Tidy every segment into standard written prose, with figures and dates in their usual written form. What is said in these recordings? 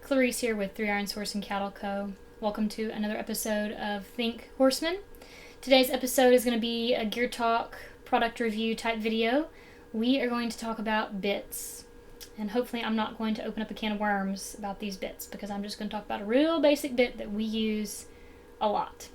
Clarice here with 3 Irons Horse and Cattle Co. Welcome to another episode of Think Horseman. Today's episode is going to be a Gear Talk product review type video. We are going to talk about bits. And hopefully I'm not going to open up a can of worms about these bits, because I'm just going to talk about a real basic bit that we use a lot.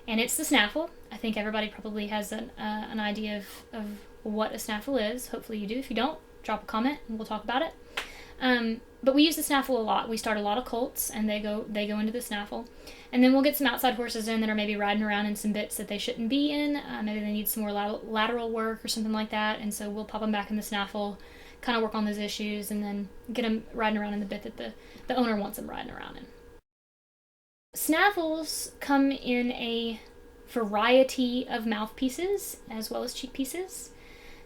And it's the snaffle. I think everybody probably has an idea of what a snaffle is. Hopefully you do. If you don't, drop a comment and we'll talk about it. But we use the snaffle a lot. We start a lot of colts, and they go into the snaffle. And then we'll get some outside horses in that are maybe riding around in some bits that they shouldn't be in. Maybe they need some more lateral work or something like that. And so we'll pop them back in the snaffle, kind of work on those issues, and then get them riding around in the bit that the owner wants them riding around in. Snaffles come in a variety of mouthpieces as well as cheek pieces.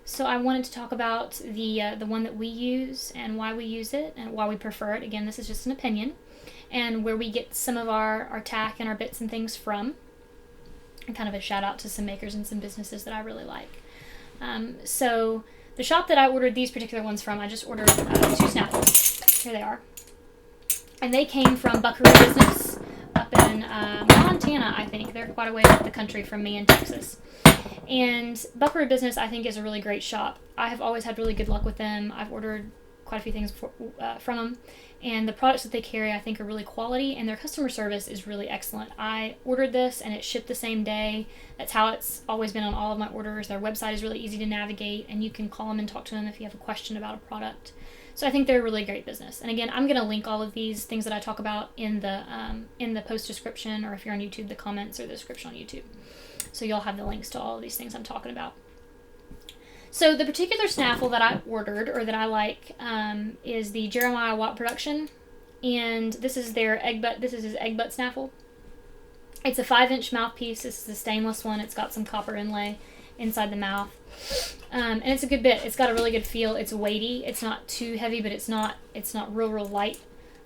So I wanted to talk about the one that we use and why we use it and why we prefer it. Again, this is just an opinion, and where we get some of our tack and our bits and things from, and kind of a shout out to some makers and some businesses that I really like. So the shop that I ordered these particular ones from, I just ordered 2 snaffles. Here they are. And they came from Buckaroo Business up in Montana, I think. They're quite a ways up the country from me in Texas. And Buckaroo Business, I think, is a really great shop. I have always had really good luck with them. I've ordered quite a few things from them. And the products that they carry, I think, are really quality, and their customer service is really excellent. I ordered this, and it shipped the same day. That's how it's always been on all of my orders. Their website is really easy to navigate, and you can call them and talk to them if you have a question about a product. So I think they're a really great business. And again, I'm going to link all of these things that I talk about in the post description, or if you're on YouTube, the comments or the description on YouTube. So you'll have the links to all of these things I'm talking about. So the particular snaffle that I ordered, or that I like, is the Jeremiah Watt production. And this is their egg butt. This is his egg butt snaffle. It's a 5-inch mouthpiece. This is a stainless one. It's got some copper inlay inside the mouth. And it's a good bit. It's got a really good feel. It's weighty. It's not too heavy, but it's not real light.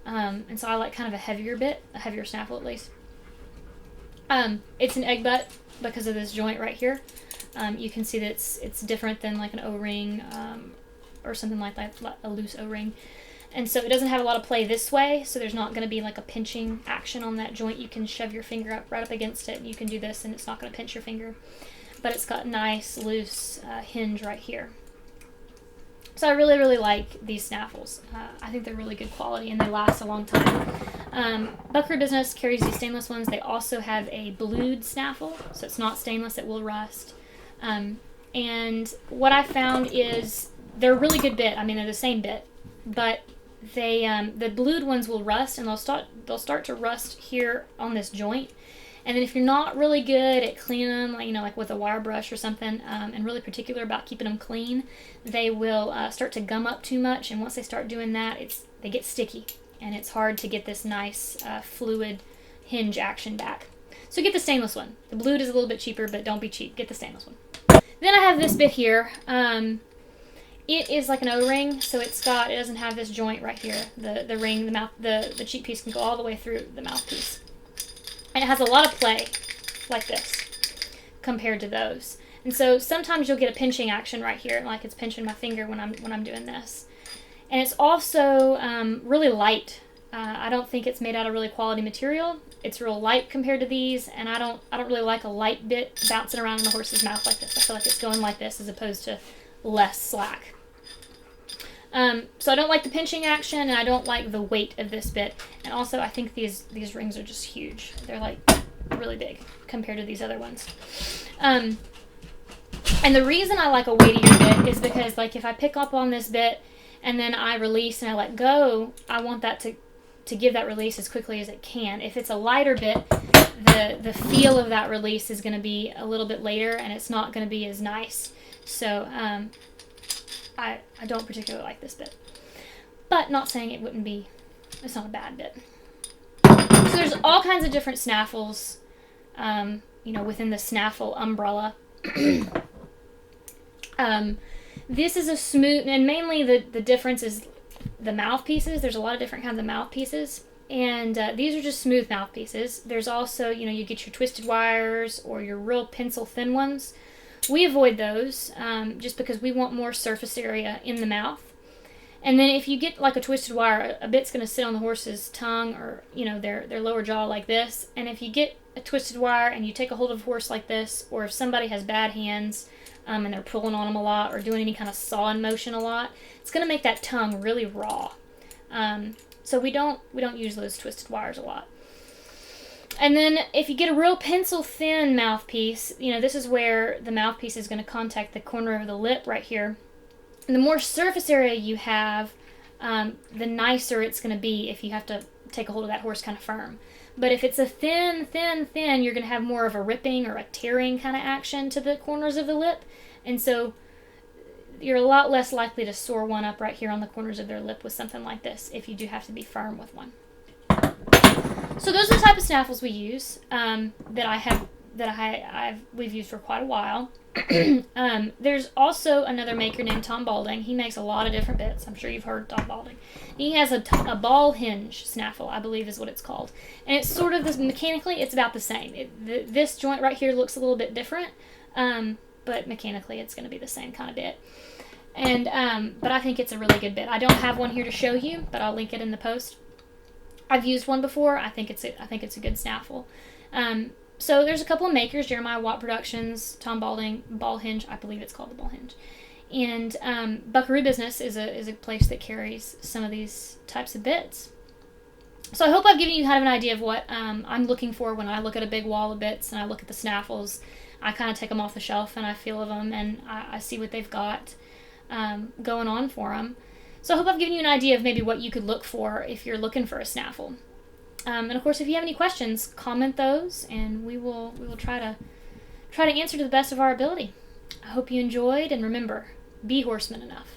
And so I like kind of a heavier bit, a heavier snaffle at least. It's an egg butt because of this joint right here. You can see that it's different than like an O-ring or something like that, a loose O-ring. And so it doesn't have a lot of play this way, so there's not going to be like a pinching action on that joint. You can shove your finger right up against it, and you can do this, and it's not going to pinch your finger. But it's got nice, loose hinge right here. So I really, really like these snaffles. I think they're really good quality, and they last a long time. Buckaroo Business carries these stainless ones. They also have a blued snaffle, so it's not stainless, it will rust. And what I found is they're a really good bit. I mean, they're the same bit, but they the blued ones will rust, and they'll start to rust here on this joint. And then if you're not really good at cleaning them, like with a wire brush or something, and really particular about keeping them clean, they will start to gum up too much. And once they start doing that, they get sticky, and it's hard to get this nice fluid hinge action back. So get the stainless one. The blued is a little bit cheaper, but don't be cheap. Get the stainless one. Then I have this bit here. It is like an O-ring, so it doesn't have this joint right here. The ring, the cheek piece can go all the way through the mouthpiece. And it has a lot of play, like this, compared to those. And so sometimes you'll get a pinching action right here, like it's pinching my finger when I'm doing this. And it's also really light. I don't think it's made out of really quality material. It's real light compared to these, and I don't really like a light bit bouncing around in the horse's mouth like this. I feel like it's going like this as opposed to less slack. So I don't like the pinching action, and I don't like the weight of this bit. And also, I think these rings are just huge. They're like really big compared to these other ones. And the reason I like a weightier bit is because, like, if I pick up on this bit and then I release and I let go, I want that to give that release as quickly as it can. If it's a lighter bit, the feel of that release is going to be a little bit later, and it's not going to be as nice. So I don't particularly like this bit. But not saying it's not a bad bit. So there's all kinds of different snaffles, within the snaffle umbrella. This is a smooth, and mainly the difference is the mouthpieces. There's a lot of different kinds of mouthpieces, and these are just smooth mouthpieces. There's also, you get your twisted wires or your real pencil thin ones. We avoid those just because we want more surface area in the mouth. And then if you get like a twisted wire, a bit's going to sit on the horse's tongue or, their lower jaw like this. And if you get a twisted wire and you take a hold of a horse like this, or if somebody has bad hands and they're pulling on them a lot or doing any kind of sawing motion a lot, it's going to make that tongue really raw. So we don't use those twisted wires a lot. And then if you get a real pencil thin mouthpiece, this is where the mouthpiece is going to contact the corner of the lip right here. And the more surface area you have, the nicer it's going to be if you have to take a hold of that horse kind of firm. But if it's a thin, you're going to have more of a ripping or a tearing kind of action to the corners of the lip. And so you're a lot less likely to sore one up right here on the corners of their lip with something like this if you do have to be firm with one. So those are the type of snaffles we use we've used for quite a while. There's also another maker named Tom Balding. He makes a lot of different bits. I'm sure you've heard Tom Balding. He has a ball hinge snaffle, I believe is what it's called. And it's sort of this, mechanically, it's about the same. This joint right here looks a little bit different, but mechanically it's going to be the same kind of bit. And but I think it's a really good bit. I don't have one here to show you, but I'll link it in the post. I've used one before. I think it's a good snaffle. So there's a couple of makers: Jeremiah Watt Productions, Tom Balding, Ball Hinge. I believe it's called the Ball Hinge. And Buckaroo Business is a place that carries some of these types of bits. So I hope I've given you kind of an idea of what I'm looking for when I look at a big wall of bits and I look at the snaffles. I kind of take them off the shelf and I feel of them and I see what they've got going on for them. So I hope I've given you an idea of maybe what you could look for if you're looking for a snaffle. And of course, if you have any questions, comment those, and we will try to answer to the best of our ability. I hope you enjoyed, and remember, be horseman enough.